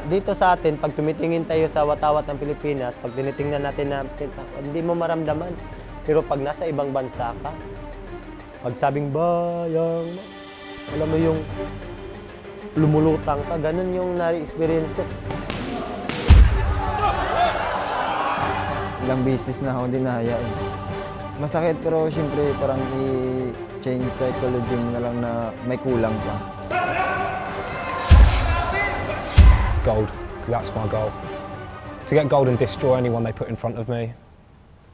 Dito sa atin, pag tumitingin tayo sa watawat ng Pilipinas, pag tinitingnan natin na hindi mo maramdaman. Pero pag nasa ibang bansa ka, pag sabing bayang, alam mo yung lumulutang ka, ganun yung na-experience ko. Ilang business na ako din nahayaan. Masakit pero siyempre parang i-change psychology mo na lang na may kulang pa. Gold, that's my goal. To get gold and destroy anyone they put in front of me,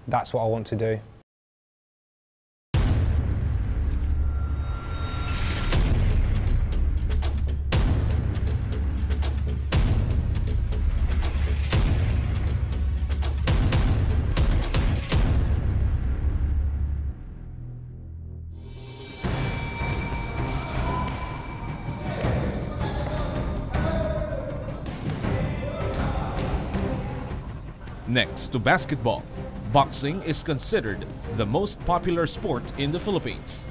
that's what I want to do. Next to basketball, boxing is considered the most popular sport in the Philippines.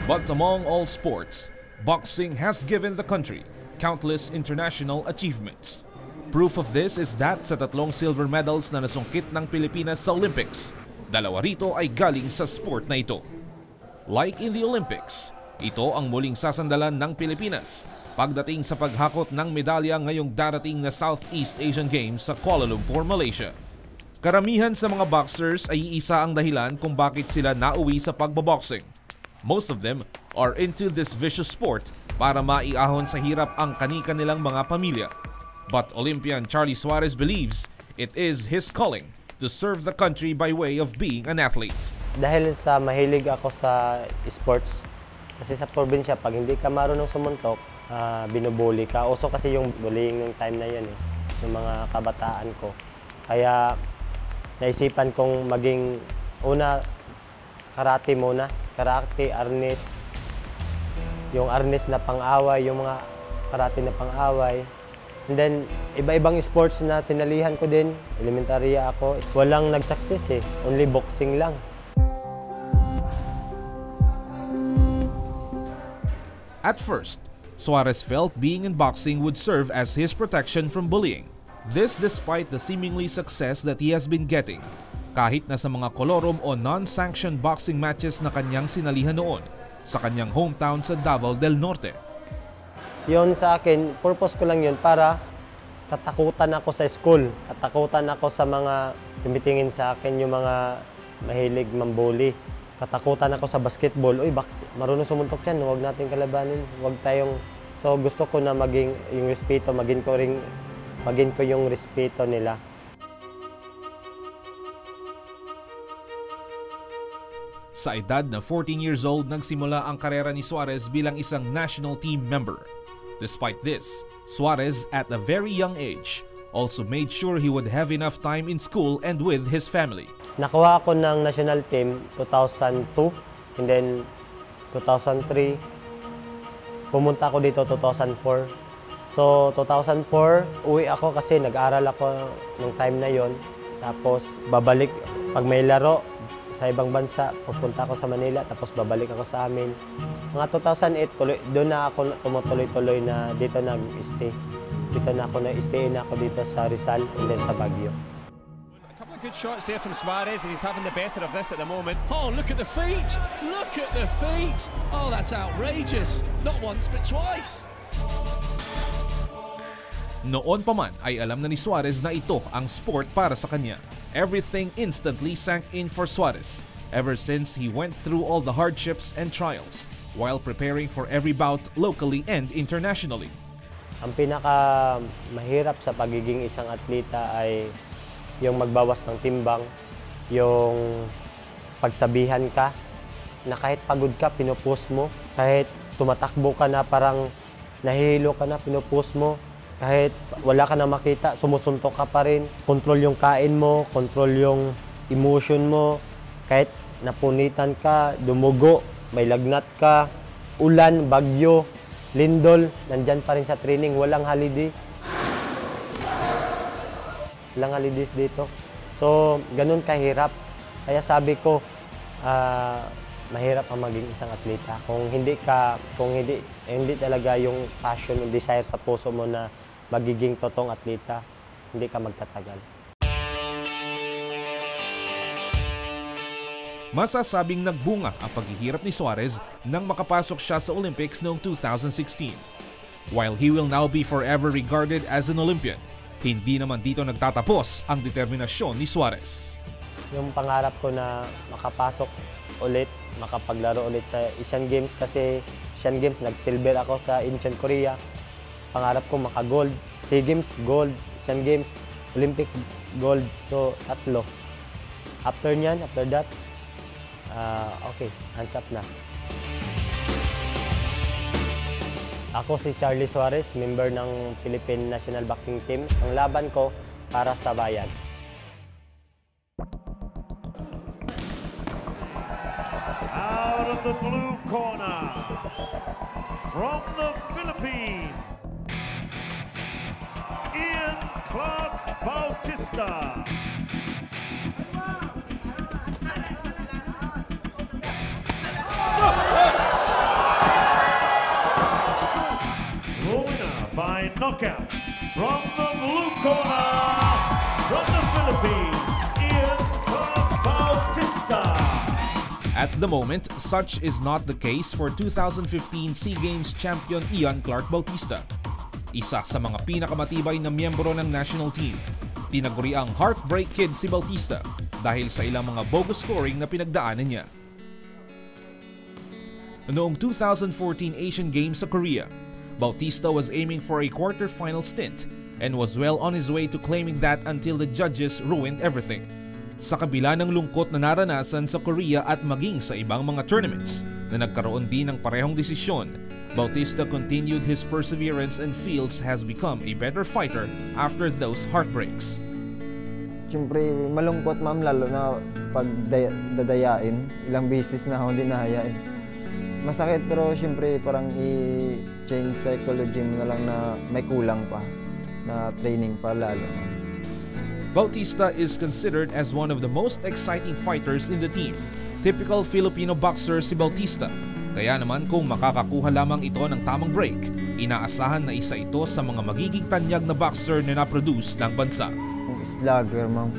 But among all sports, boxing has given the country countless international achievements. Proof of this is that sa 3 silver medals na nasungkit ng Pilipinas sa Olympics, 2 rito ay galing sa sport na ito. Like in the Olympics, ito ang muling sasandalan ng Pilipinas pagdating sa paghakot ng medalya ngayong darating na Southeast Asian Games sa Kuala Lumpur, Malaysia. Karamihan sa mga boxers ay iisa ang dahilan kung bakit sila nauwi sa pagboboxing. Most of them are into this vicious sport para maiahon sa hirap ang kani-kanilang mga pamilya. But Olympian Charlie Suarez believes it is his calling to serve the country by way of being an athlete. Dahil sa mahilig ako sa sports, kasi sa probinsya, pag hindi ka marunong sumuntok, binubuli ka. Uso kasi yung bullying ng time na yan, ng mga kabataan ko. Kaya naisipan kong maging karate muna. Karate, arnis. Yung arnis na pang-away, yung mga karate na pang-away. And then, iba-ibang sports na sinalihan ko din. Elementarya ako. Walang nag-success only boxing lang. At first, Suarez felt being in boxing would serve as his protection from bullying. This despite the seemingly success that he has been getting, kahit na sa mga kolorom o non-sanctioned boxing matches na kanyang sinalihan noon sa kanyang hometown sa Davao del Norte. Yun sa akin, purpose ko lang yun para katakutan ako sa school, katakutan ako sa mga tumitingin sa akin, yung mga mahilig mambully. Katakutan ako sa basketball, uy, marunong sumuntok yan, huwag natin kalabanin, huwag tayong... So gusto ko na maging yung respeto, maging ko yung respeto nila. Sa edad na 14 years old, nagsimula ang karera ni Suarez bilang isang national team member. Despite this, Suarez at a very young age also made sure he would have enough time in school and with his family. Nakuha ako ng national team 2002 and then 2003. Pumunta ako dito 2004. So 2004, uwi ako kasi nag-aral ako ng time na yon. Tapos babalik pag may laro sa ibang bansa, pupunta ako sa Manila tapos babalik ako sa amin. Mga 2008, doon na ako tumutuloy-tuloy na dito nag-stay. Dito na ako na-stay na ako dito sa Rizal and then sa Baguio. Good shots there from Suarez, and he's having the better of this at the moment. Oh, look at the feet! Look at the feet! Oh, that's outrageous. Not once, but twice. Noon pa man ay alam na ni Suarez na ito ang sport para sa kanya. Everything instantly sank in for Suarez ever since he went through all the hardships and trials while preparing for every bout locally and internationally. Ang pinaka mahirap sa pagiging isang atleta ay yung magbawas ng timbang, yung pagsabihan ka, na kahit pagod ka, pinupush mo. Kahit tumatakbo ka na parang nahihilo ka na, pinupush mo. Kahit wala ka na makita, sumusuntok ka pa rin. Control yung kain mo, control yung emotion mo. Kahit napunitan ka, dumugo, may lagnat ka, ulan, bagyo, lindol, nandyan pa rin sa training, walang holiday. Walang holidays dito. So, ganun kahirap. Kaya sabi ko, mahirap ang maging isang atleta. Kung hindi talaga yung passion, yung desire sa puso mo na magiging totoong atleta, hindi ka magtatagal. Masasabing nagbunga ang paghihirap ni Suarez nang makapasok siya sa Olympics noong 2016. While he will now be forever regarded as an Olympian, hindi naman dito nagtatapos ang determinasyon ni Suarez. Yung pangarap ko na makapasok ulit, makapaglaro ulit sa Asian Games kasi Asian Games nag-silver ako sa Incheon, Korea. Pangarap ko maka-gold. SEA Games, gold. Asian Games, Olympic, gold. So, 3. After that, okay, hands up na. Ako si Charlie Suarez, member ng Philippine National Boxing Team. Ang laban ko para sa bayan. Out of the blue corner, from the Philippines, Ian Clark Bautista. Winner by knockout from the blue corner, from the Philippines, Ian Clark Bautista. At the moment, such is not the case for 2015 SEA Games champion Ian Clark Bautista. Isa sa mga pinakamatibay na miyembro ng national team. Tinaguri ang heartbreak kid si Bautista dahil sa ilang mga bogus scoring na pinagdaanan niya. Noong 2014 Asian Games sa Korea, Bautista was aiming for a quarter-final stint and was well on his way to claiming that until the judges ruined everything. Sa kabila ng lungkot na naranasan sa Korea at maging sa ibang mga tournaments na nagkaroon din ng parehong desisyon, Bautista continued his perseverance and feels has become a better fighter after those heartbreaks. Siyempre, malungkot ma'am, lalo na pag dadayain. Ilang beses na ako hindi nahayain. Masakit pero siyempre parang i-change psychology mo na lang na may kulang pa, na training pa lalo. Bautista is considered as one of the most exciting fighters in the team. Typical Filipino boxer si Bautista. Kaya naman kung makakakuha lamang ito ng tamang break, inaasahan na isa ito sa mga magiging tanyag na boxer na na-produce ng bansa. Yung slugger ma'am,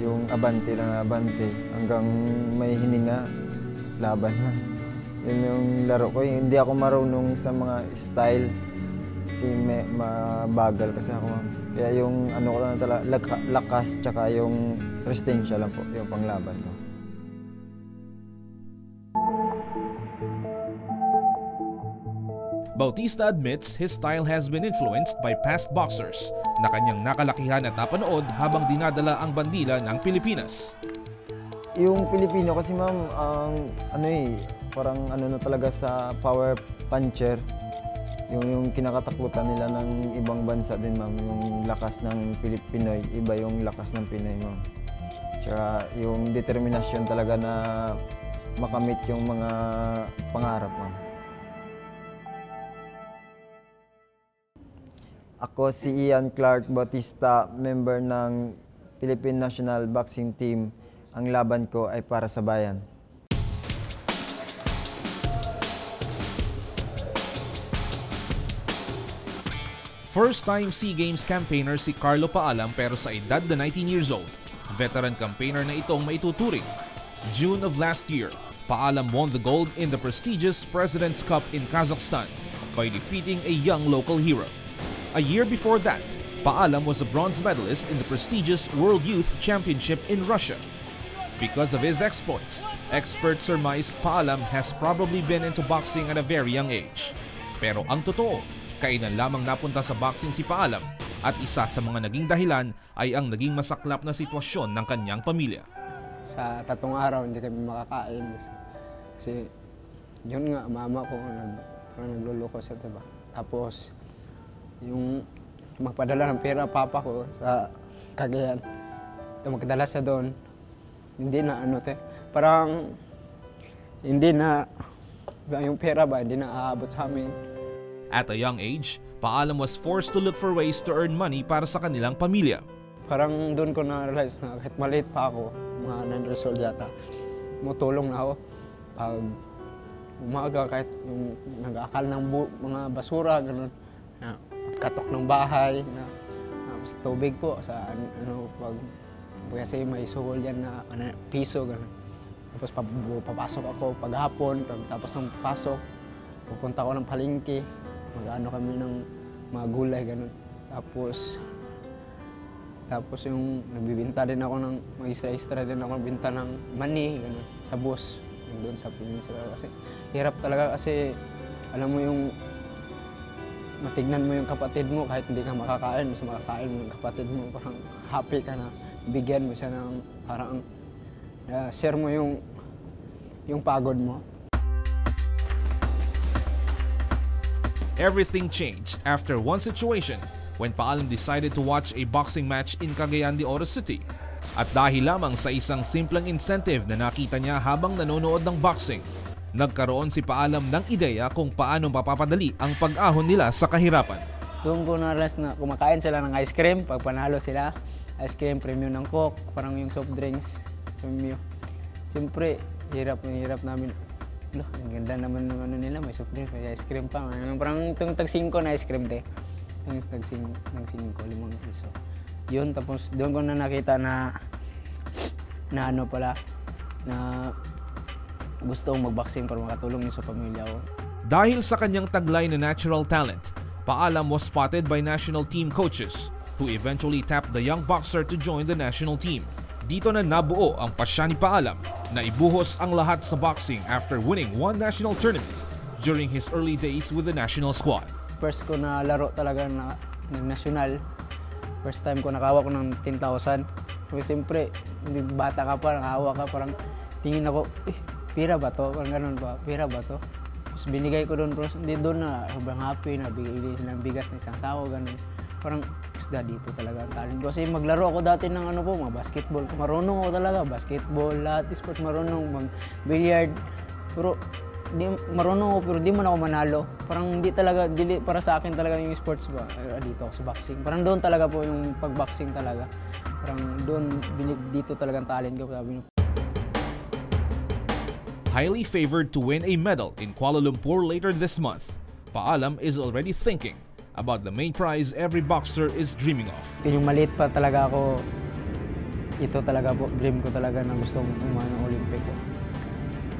yung abante lang abante, hanggang may hininga, laban na. Yun yung laro ko, hindi ako marunong sa mga style, mabagal kasi ako ma'am. Kaya yung ano ko lang talaga, lakas tsaka yung resistensya lang po, yung panglaban ko. Bautista admits his style has been influenced by past boxers na kanyang nakalakihan at napanood habang dinadala ang bandila ng Pilipinas. Yung Pilipino kasi ma'am, parang ano na talaga sa power puncher. Yung kinakatakutan nila ng ibang bansa din ma'am, yung lakas ng Pinoy, iba yung lakas ng Pinoy ma'am. Tsaka yung determinasyon talaga na makamit yung mga pangarap ma'am. Ako si Ian Clark Bautista, member ng Philippine National Boxing Team. Ang laban ko ay para sa bayan. First-time SEA Games campaigner si Carlo Paalam pero sa edad na 19 years old. Veteran campaigner na itong maituturing. June of last year, Paalam won the gold in the prestigious President's Cup in Kazakhstan by defeating a young local hero. A year before that, Paalam was a bronze medalist in the prestigious World Youth Championship in Russia. Because of his exploits, experts surmise Paalam has probably been into boxing at a very young age. Pero ang totoo, kailan lamang napunta sa boxing si Paalam at isa sa mga naging dahilan ay ang naging masaklap na sitwasyon ng kanyang pamilya. Sa 3 araw hindi kami makakain kasi yun nga, mama ko nagluloko siya, diba? Tapos yung magpadala ng pera papa ko sa Cagayan, magdala siya doon, hindi na parang hindi na yung pera ba, hindi na aabot sa amin. At a young age, Paalam was forced to look for ways to earn money para sa kanilang pamilya. Parang doon ko na-realize na kahit maliit pa ako, mga 9 years old yata, tumutulong na ako pag umaga kahit yung nag-aakal ng mga basura, ganun, na katok ng bahay, na sa tubig po, sa pag kasi may suhol yan na piso, ganun. Tapos papasok ako paghapon, tapos ng pasok, pupunta ako ng palengke, mag-ano kami ng mga gulay, ganun. Tapos yung nagbibinta din ako ng, mag-extra din ako nagbinta ng mani, ganun, sa bus, doon sa peninsula. Kasi hirap talaga kasi, alam mo yung, matignan mo yung kapatid mo kahit hindi ka makakain, mas makakain mo yung kapatid mo, parang happy ka na, bigyan mo siya ng parang, share mo yung pagod mo. Everything changed after one situation when Paalam decided to watch a boxing match in Cagayan de Oro City. At dahil lamang sa isang simpleng incentive na nakita niya habang nanonood ng boxing, nagkaroon si Paalam ng ideya kung paano mapapadali ang pag-ahon nila sa kahirapan. Doon ko na-realize na kumakain sila ng ice cream, pag panalo sila, ice cream, premium ng Coke, parang yung soft drinks, premium. Siyempre, hirap namin. Ang ganda naman ng ano nila, may soft drinks, may ice cream pa. Parang itong tag-5 na ice cream yung tag-5, 5 piso. Yun, tapos doon ko na nakita na ano pala, na gusto kong mag-boxing para makatulong sa pamilya ko. Dahil sa kanyang taglay na natural talent, Paalam was spotted by national team coaches who eventually tapped the young boxer to join the national team. Dito na nabuo ang pasya ni Paalam na ibuhos ang lahat sa boxing after winning one national tournament during his early days with the national squad. First ko na laro talaga ng national. First time ko nakawa ko ng 10,000. Kasi siyempre, bata ka pa, nakawa ka, parang tingin ako, pira ba to? Parang ganun ba? Pira ba to? Tapos binigay ko doon, bro. Hindi doon na, sobrang happy na bigay ng bigas na isang sako, ganun. Parang, dito talaga ang talent ko. Kasi maglaro ako dati ng mga basketball. Marunong ako talaga, basketball, lahat, sports, marunong mag-billiard. Pero, marunong ako, pero di man ako manalo. Parang hindi talaga, para sa akin talaga yung sports ba, dito ako sa boxing. Parang doon talaga po yung pag-boxing talaga. Parang doon, dito talaga ang talent ko. Sabi niyo. Highly favored to win a medal in Kuala Lumpur later this month, Paalam is already thinking about the main prize every boxer is dreaming of. Yung maliit pa talaga ako, ito talaga po, dream ko talaga na gusto kong umano ng Olympic ko.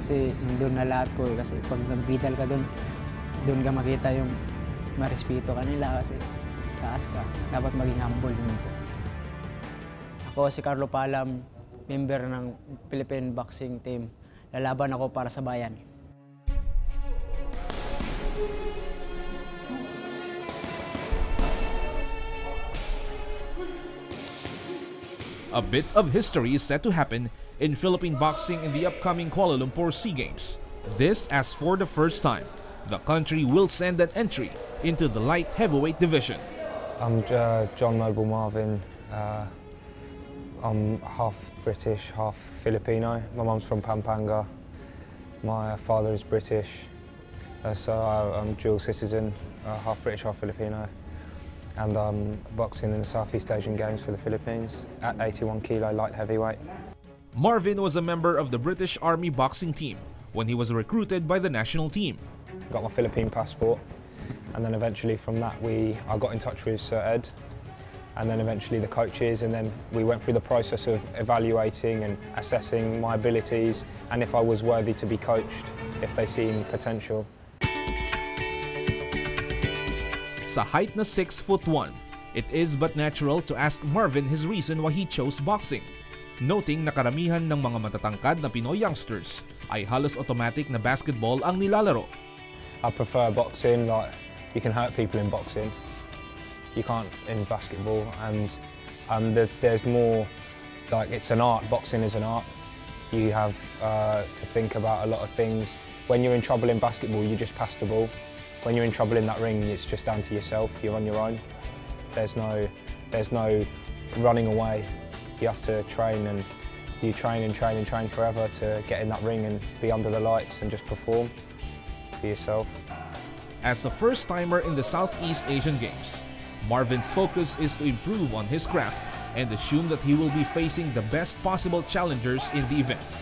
Kasi doon na lahat ko kasi pag nag-vital ka doon ka makita yung marespeto ka nila kasi taas ka. Dapat maging humble din po. Ako si Carlo Paalam, member ng Philippine Boxing Team. Lalaban ako para sa bayan. A bit of history is set to happen in Philippine boxing in the upcoming Kuala Lumpur SEA Games. This as for the first time, the country will send an entry into the light heavyweight division. I'm John Noble Marvin. I'm half British, half Filipino. My mum's from Pampanga. My father is British, so I'm dual citizen, half British, half Filipino. And I'm boxing in the Southeast Asian Games for the Philippines at 81 kilo light heavyweight. Marvin was a member of the British Army boxing team when he was recruited by the national team. Got my Philippine passport, and then eventually from that I got in touch with Sir Ed, and then eventually the coaches, and then we went through the process of evaluating and assessing my abilities and if I was worthy to be coached, if they seen potential. Sa height na 6'1", it is but natural to ask Marvin his reason why he chose boxing. Noting na karamihan ng mga matatangkad na Pinoy youngsters ay halos automatic na basketball ang nilalaro. I prefer boxing, like you can hurt people in boxing. You can't in basketball, and there's more, like it's an art, boxing is an art. You have to think about a lot of things. When you're in trouble in basketball, you just pass the ball. When you're in trouble in that ring, it's just down to yourself. You're on your own. There's no running away. You have to train, and you train and train and train forever to get in that ring and be under the lights and just perform for yourself. As a first-timer in the Southeast Asian Games, Marvin's focus is to improve on his craft and assume that he will be facing the best possible challengers in the event.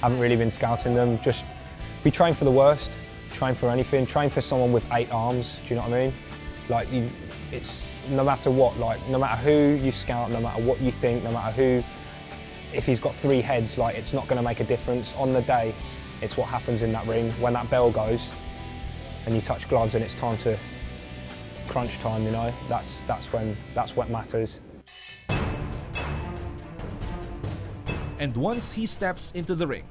I haven't really been scouting them, just we train for the worst, train for anything, train for someone with 8 arms, do you know what I mean? Like, it's no matter what, like, no matter who you scout, no matter what you think, no matter who, if he's got 3 heads, like, it's not going to make a difference. On the day, it's what happens in that ring. When that bell goes and you touch gloves and it's time to crunch time, you know, that's what matters. And once he steps into the ring,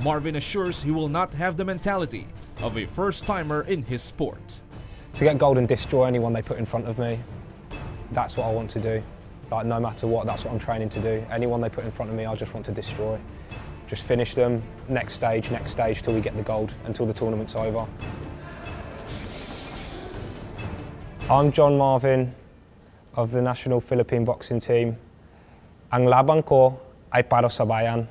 Marvin assures he will not have the mentality of a first-timer in his sport. To get gold and destroy anyone they put in front of me, that's what I want to do. Like, no matter what, that's what I'm training to do. Anyone they put in front of me, I just want to destroy. Just finish them, next stage, till we get the gold, until the tournament's over. I'm John Marvin of the National Philippine Boxing Team. Ang laban ko ay para sa bayan.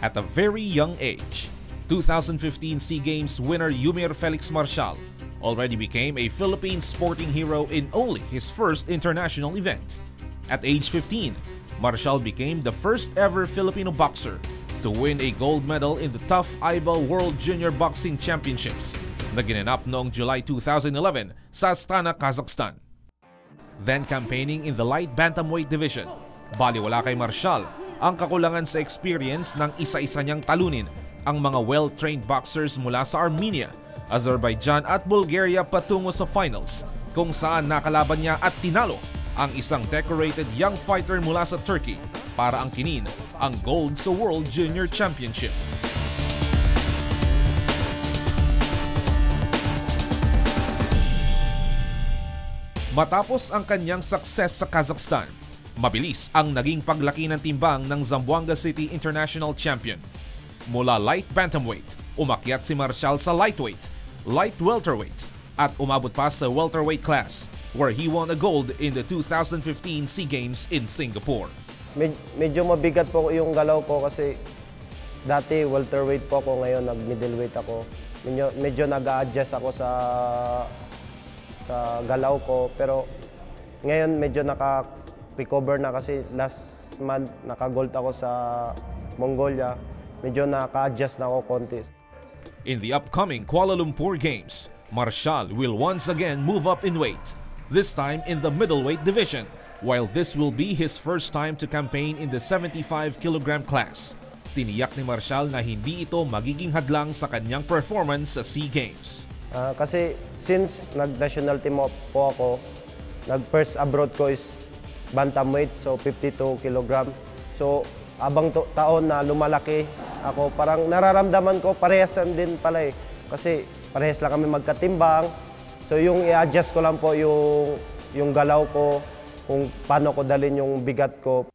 At a very young age, 2015 SEA Games winner Yumir Felix Marcial already became a Philippine sporting hero in only his first international event. At age 15, Marcial became the first ever Filipino boxer to win a gold medal in the Tough Eyeball World Junior Boxing Championships na ginanap noong July 2011 sa Astana, Kazakhstan. Then campaigning in the light bantamweight division, baliwala kay Marcial ang kakulangan sa experience ng isa-isa niyang talunin ang mga well-trained boxers mula sa Armenia, Azerbaijan at Bulgaria patungo sa finals, kung saan nakalaban niya at tinalo ang isang decorated young fighter mula sa Turkey para angkinin ang gold sa World Junior Championship. Matapos ang kanyang success sa Kazakhstan, mabilis ang naging paglaki ng timbang ng Zamboanga City International Champion. Mula light bantamweight, umakyat si Marcial sa lightweight, light welterweight, at umabot pa sa welterweight class, where he won a gold in the 2015 SEA Games in Singapore. Medyo mabigat po yung galaw ko kasi dati welterweight po ako, ngayon nag-middleweight ako. Medyo nag-a-adjust ako sa galaw ko, pero ngayon medyo recover na kasi last month naka-gold ako sa Mongolia. Medyo naka-adjust na ako konti. In the upcoming Kuala Lumpur Games, Marcial will once again move up in weight, this time in the middleweight division, while this will be his first time to campaign in the 75kg class. Tiniyak ni Marcial na hindi ito magiging hadlang sa kanyang performance sa SEA Games. Kasi since nag-national team po ako, nag-first abroad ko is bantamweight, so 52 kg. So, abang taon na lumalaki ako, parang nararamdaman ko parehasan din pala eh. Kasi parehas lang kami magkatimbang. So, yung i-adjust ko lang po yung galaw ko, kung paano ko dalhin yung bigat ko.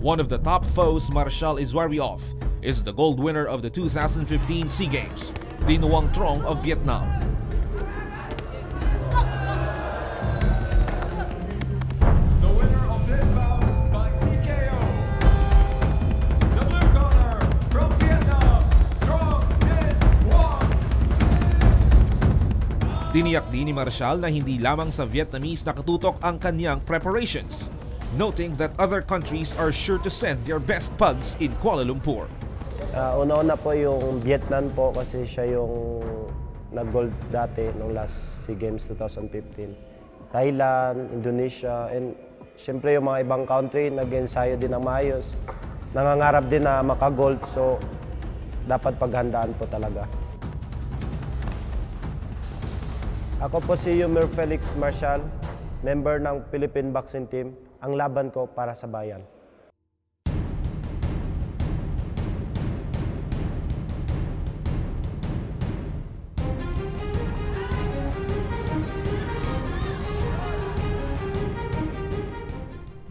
One of the top foes Marcial is wary of is the gold winner of the 2015 SEA Games, Dinh Nguyen Trong of Vietnam. Tiniyak din ni Marcial na hindi lamang sa Vietnamese nakatutok ang kanyang preparations, noting that other countries are sure to send their best pugs in Kuala Lumpur. Una-una po yung Vietnam po kasi siya yung nag-gold dati nung last SEA Games 2015. Thailand, Indonesia, and siyempre yung mga ibang country nag-ensayo din ng maayos. Nangangarap din na maka-gold, so dapat paghandaan po talaga. Ako po si Yumir Felix Marcial, member ng Philippine Boxing Team. Ang laban ko para sa bayan.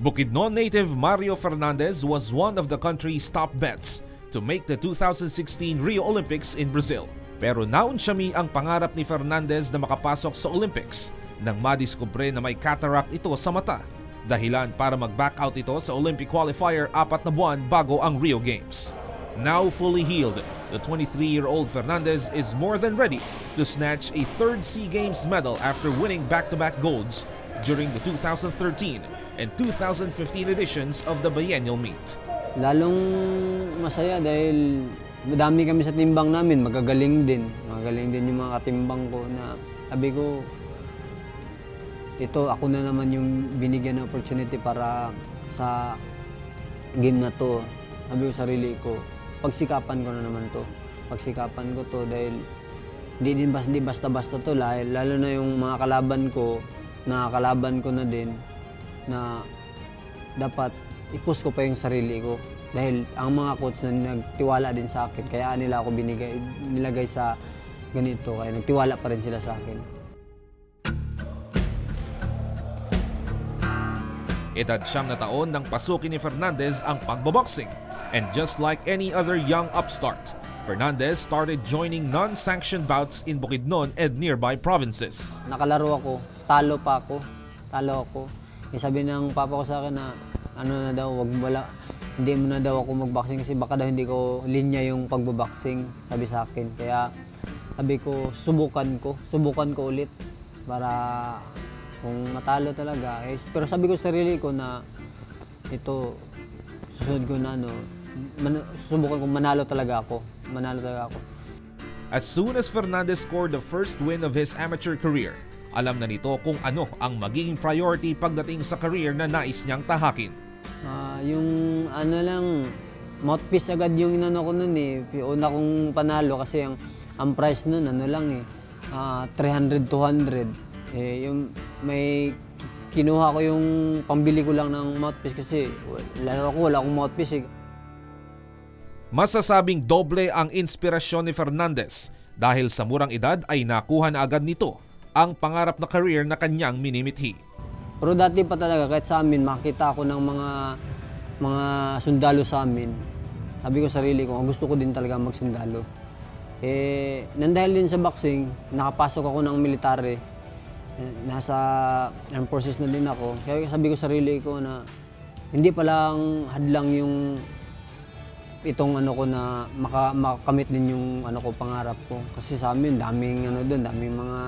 Bukidnon native Mario Fernandez was one of the country's top bets to make the 2016 Rio Olympics in Brazil. Pero naunsyami ang pangarap ni Fernandez na makapasok sa Olympics nang madiskubre na may cataract ito sa mata. Dahilan para mag-back out ito sa Olympic qualifier 4 na buwan bago ang Rio Games. Now fully healed, the 23-year-old Fernandez is more than ready to snatch a third SEA Games medal after winning back-to-back golds during the 2013 and 2015 editions of the biennial meet. Lalong masaya dahil madami kami sa timbang namin, magagaling din. Magagaling din yung mga katimbang ko na sabi ko, ito ako na naman yung binigyan ng opportunity para sa game na to. Sabi ko sarili ko, pagsikapan ko na naman to. Pagsikapan ko to dahil hindi basta-basta to. Lalo na yung mga kalaban ko na din na dapat i-push ko pa yung sarili ko. Dahil ang mga coach na nagtiwala din sa akin, kaya nila ako nilagay sa ganito, kaya nagtiwala pa rin sila sa akin. Edad 9 na taon nang pasukin ni Fernandez ang pagboboxing. And just like any other young upstart, Fernandez started joining non-sanctioned bouts in Bukidnon and nearby provinces. Nakalaro ako, talo ako. Sabi ng papa ko sa akin na hindi mo na daw ako magboxing kasi baka daw hindi ko linya yung pagboboxing, sabi sa akin. Kaya sabi ko, subukan ko ulit para kung matalo talaga. Pero sabi ko sa sarili ko na ito, susunod ko na subukan ko manalo talaga ako. As soon as Fernandez scored the first win of his amateur career, alam na nito kung ano ang magiging priority pagdating sa career na nais niyang tahakin. Yung mouthpiece agad yung inano ko nun eh. Una kong panalo kasi ang price nun 300, 200. Yung may kinuha ko yung pambili ko lang ng mouthpiece kasi wala akong mouthpiece eh. Masasabing doble ang inspirasyon ni Fernandez dahil sa murang edad ay nakuha na agad nito ang pangarap na career na kanyang minimithi. Pero dati pa talaga kahit sa amin makita ako ng mga sundalo sa amin. Sabi ko sarili ko, gusto ko din talaga magsundalo. Nandahil din sa boxing, nakapasok ako ng military. Nasa armed forces na din ako. Kaya sabi ko sarili ko na hindi palang hadlang yung itong ko na makamit din yung pangarap ko. Kasi sa amin daming daming mga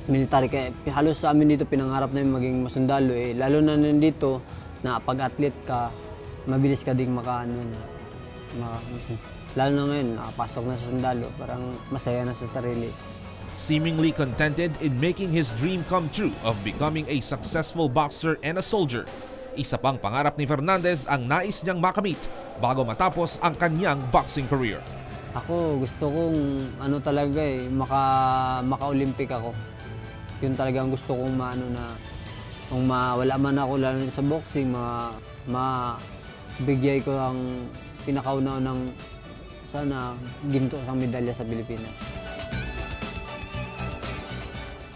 military, kaya halos sa amin dito pinangarap namin maging masundalo eh. Lalo na nandito na pag-athlete ka, mabilis ka ding lalo na ngayon nakapasok na sa sundalo, parang masaya na sa sarili. Seemingly contented in making his dream come true of becoming a successful boxer and a soldier, isa pang pangarap ni Fernandez ang nais niyang makamit bago matapos ang kanyang boxing career. Ako gusto kong talaga maka-Olympic ako. Yun talagang gusto kong kung wala man ako lalo sa boxing, bigay ko ang pinakauna-unang sana ginto ang medalya sa Pilipinas.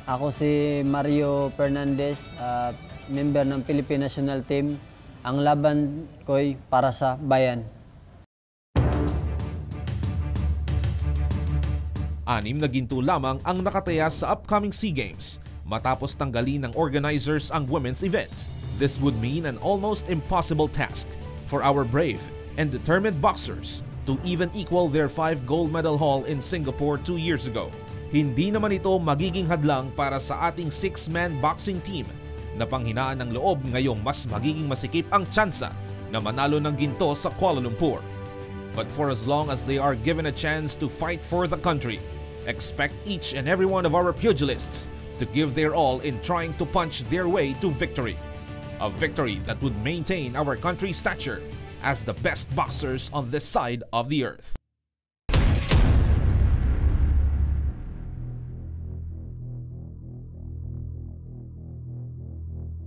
Ako si Mario Fernandez, member ng Philippine National Team. Ang laban ko'y para sa bayan. 6 na ginto lamang ang nakataya sa upcoming SEA Games matapos tanggalin ng organizers ang women's event. This would mean an almost impossible task for our brave and determined boxers to even equal their 5 gold medal haul in Singapore 2 years ago. Hindi naman ito magiging hadlang para sa ating 6-man boxing team na panghinaan ng loob ngayong mas magiging masikip ang tsansa na manalo ng ginto sa Kuala Lumpur. But for as long as they are given a chance to fight for the country, expect each and every one of our pugilists to give their all in trying to punch their way to victory. A victory that would maintain our country's stature as the best boxers on this side of the earth.